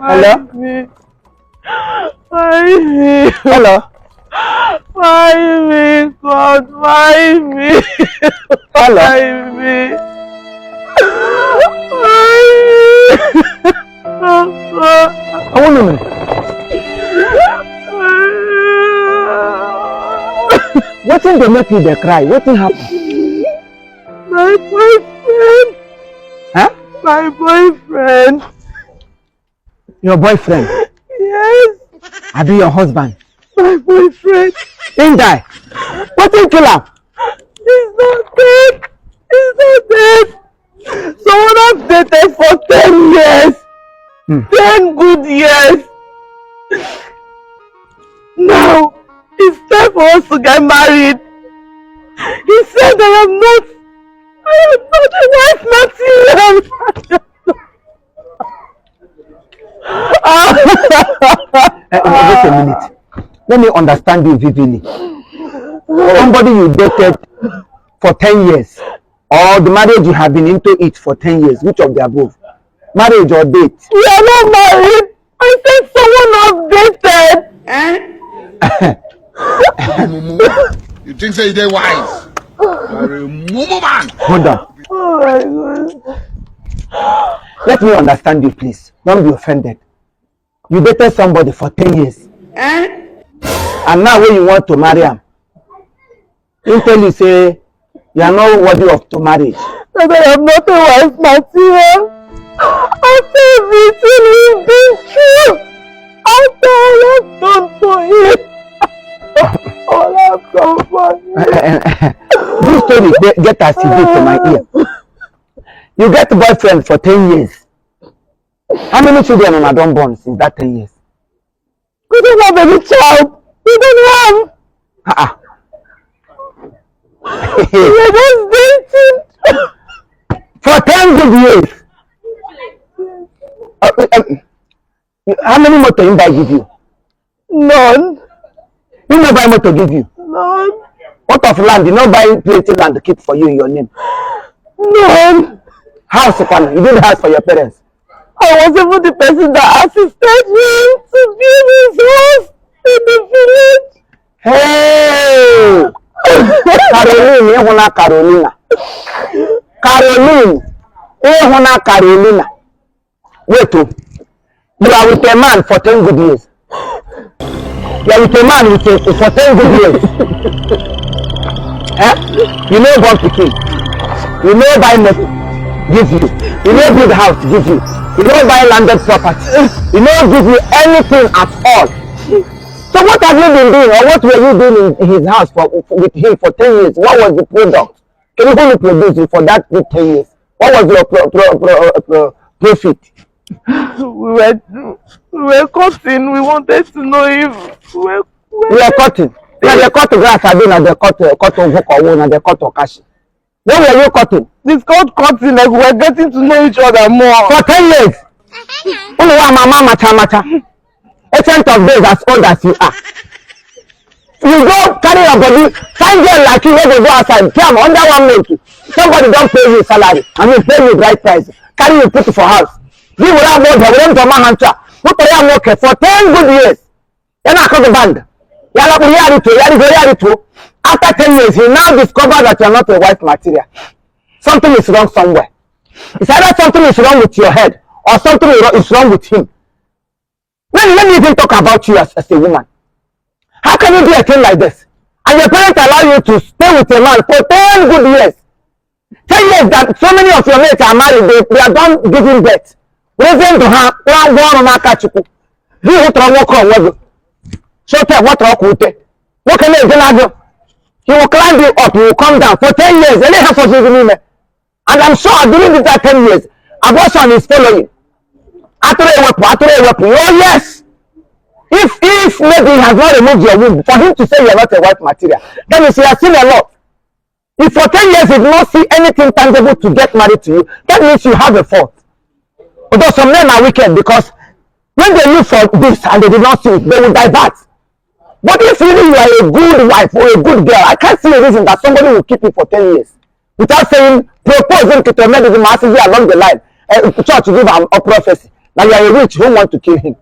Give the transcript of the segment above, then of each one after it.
Hello? Hello? Why me, God? Why me? Hello? Why me? I want to know. What thing they make you they cry? What thing happen? My boyfriend. Huh? My boyfriend. Your boyfriend? Yes. I be your husband. My boyfriend. Didn't die. What thing kill him? He's not dead. He's not dead. Someone I've dated for 10 years. 10 good years. Now, it's time for us to get married. He said I am not a wife material. Wait a minute. Let me understand you vividly. Somebody you dated for 10 years, or the marriage you have been into it for 10 years, which of the above? Marriage or date? We are not married. I said someone I've dated. You think so you're wise? You're a mumu man. Hold on. Oh my God. Let me understand you, please. Don't be offended. You dated somebody for 10 years. And now when you want to marry him, you tell you say you are not worthy of to marriage. That I am not a wife material. After everything he's been through. After all I've done for him. All I've done for him. This story get as it to my ear. You get a boyfriend for 10 years. How many children are done born since that 10 years? We don't have any child. We don't have. We were just dating. For 10 good years. How many motor did I give you? None. You no buy motor give you? None. What of land? You no buy plenty land to keep for you in your name? None. House, you did house for your parents. I was even the person that assisted him to build his house in the village. Hey! Caroline, Carolina. Caroline, Carolina. Wait, you are with a man for 10 good years. You are with a man for 10 good years. You know born pikin. You know buy motor, give you. You know build house, give you. You know buy landed property. You know give you anything at all. So what have you been doing, or what were you doing in his house with him for 10 years? What was the product? Can you only produce for that 10 years? What was your profit? We were cutting. We wanted to know if we were cutting. Now they cut grass, I mean, they cut hook or wood, and they cut cash. When were you cutting? It's called cutting. Like we were getting to know each other more. For 10 years. Only one mama macha. Agent of days as old as you are. You go carry your body, find girl like you when they go outside, come under 1 month. Somebody don't pay you salary, and you pay you right price. Carry you put for house. You will have more than one to man hunter. Put for your worker for 10 good years. Then I call the band. After 10 years, you now discover that you are not a wife material. Something is wrong somewhere. It's either something is wrong with your head, or something is wrong with him. Let me even talk about you as a woman. How can you do a thing like this? And your parents allow you to stay with a man for 10 good years. 10 years that so many of your mates are married, they are done giving birth. Raising to her, one on Kachuku. He will walk on level. So tell what rock with it. What can you do? He will climb you up, you will come down for 10 years. And they have for me. And I'm sure during that 10 years, abortion is following. Oh yes. If maybe he has not removed your womb, for him to say you are not a wife material, then means he has seen a lot. If for 10 years he did not see anything tangible to get married to you, that means you have a fault. Although some men are wicked, because when they look for this and they did not see it, they will divert. But if really you are a good wife or a good girl, I can't see a reason that somebody will keep you for 10 years without saying, proposing to medicine massively along the line. Church give a prophecy. Now you are a witch who want to kill him.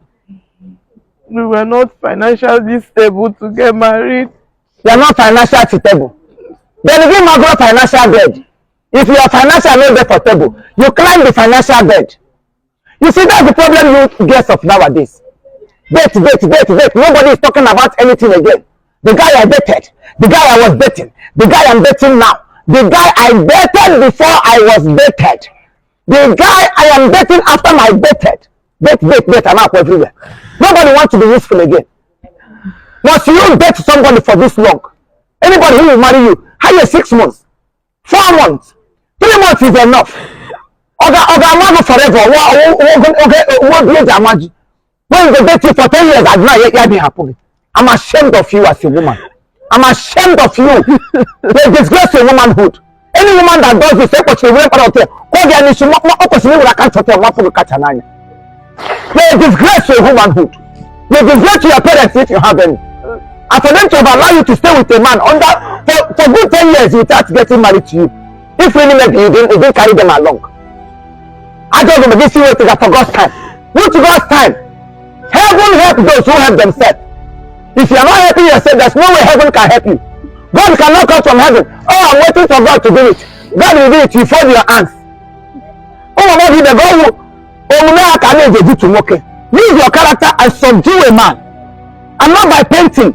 We were not financially stable to get married. You are not financially stable. Then give my God financial bed. If you are financially not stable, you climb the financial bed. You see, that's the problem you guess of nowadays. Date. Nobody is talking about anything again. The guy I dated, the guy I was dating, the guy I'm dating now, the guy I dated before I was dated, the guy I am dating after my dated. Date, I'm up everywhere. Nobody wants to be useful again. Once you date somebody for this long, anybody who will marry you, hire 6 months, 4 months, 3 months is enough. Oga forever. When they date you for 10 years, I've not yet been happy. I'm ashamed of you as a woman. I'm ashamed of you. They disgrace your womanhood. Any woman that does this, they disgrace your womanhood. They disgrace your parents if you have any. And for them to allow you to stay with a man for good 10 years without getting married to you. If really maybe you didn't carry them along. I told them this year for God's time. Which God's time? Heaven help those who help themselves. If you are not helping yourself, there's no way heaven can help you. God cannot come from heaven. Oh, I'm waiting for God to do it. God will do it. You fold your hands. Oh, my God, the God will use your character and subdue a man. And not by painting.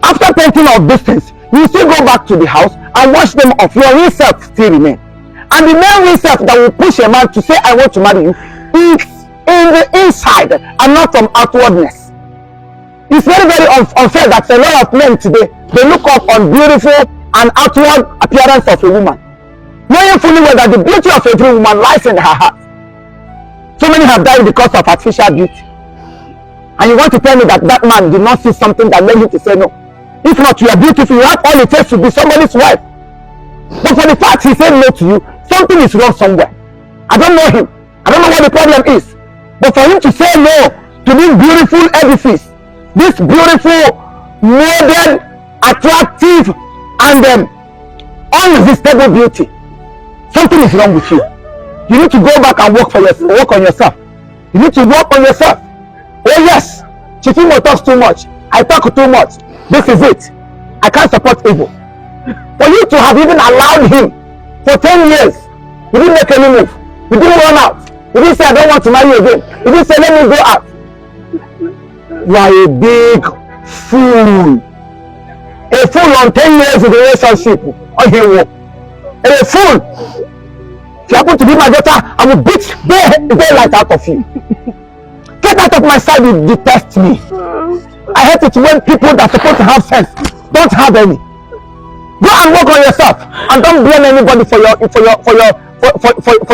After painting of distance, you still go back to the house and wash them off. Your real self still remain. And the main real self that will push a man to say, I want to marry you, is in the inside and not from outwardness. It's very, very unfair that a lot of men today, they look up on beautiful and outward appearance of a woman, knowing fully well that the beauty of every woman lies in her heart. So many have died because of artificial beauty. And you want to tell me that that man did not see something that led him to say no? If not, you are beautiful, you have all it takes to be somebody's wife. But for the fact he said no to you, something is wrong somewhere. I don't know him. I don't know what the problem is. But for him to say no to this beautiful edifice, this beautiful, modern, attractive, and unresistable beauty, something is wrong with you. You need to go back and work on yourself. You need to work on yourself. Oh yes, Chiefimo talks too much. I talk too much. This is it. I can't support Igbo. For you to have even allowed him for 10 years, you didn't make any move. You didn't run out. You didn't say I don't want to marry you again. You didn't say let me go out. You are a big fool. A fool on 10 years of relationship. A fool. If you happen to be my daughter, I will beat the daylight out of you. Get out of my sight, you detest me. I hate it when people that are supposed to have sense don't have any. Go and work on yourself and don't blame anybody for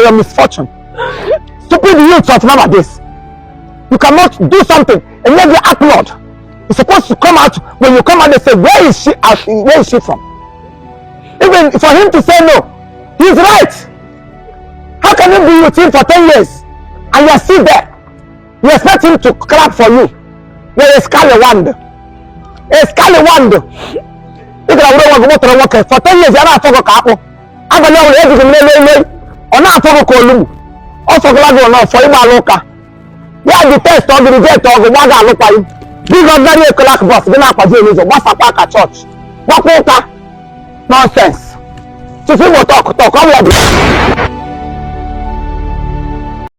your misfortune. Stupid youths of nowadays. You cannot do something and let the upload. You're supposed to come out. When you come out, they say, where is she from? Even for him to say no, he's right. How can you be with him for 10 years and you're still there? You expect him to clap for you. You're a scallywand. A scallywand. For 10 years, you're not a couple. I'm going to let you or not a column. Also, for you, why the test of the reject of the one that look at you? This is very a clock boss. Then I was what's a pack at church? What nonsense? So if you talk, come here.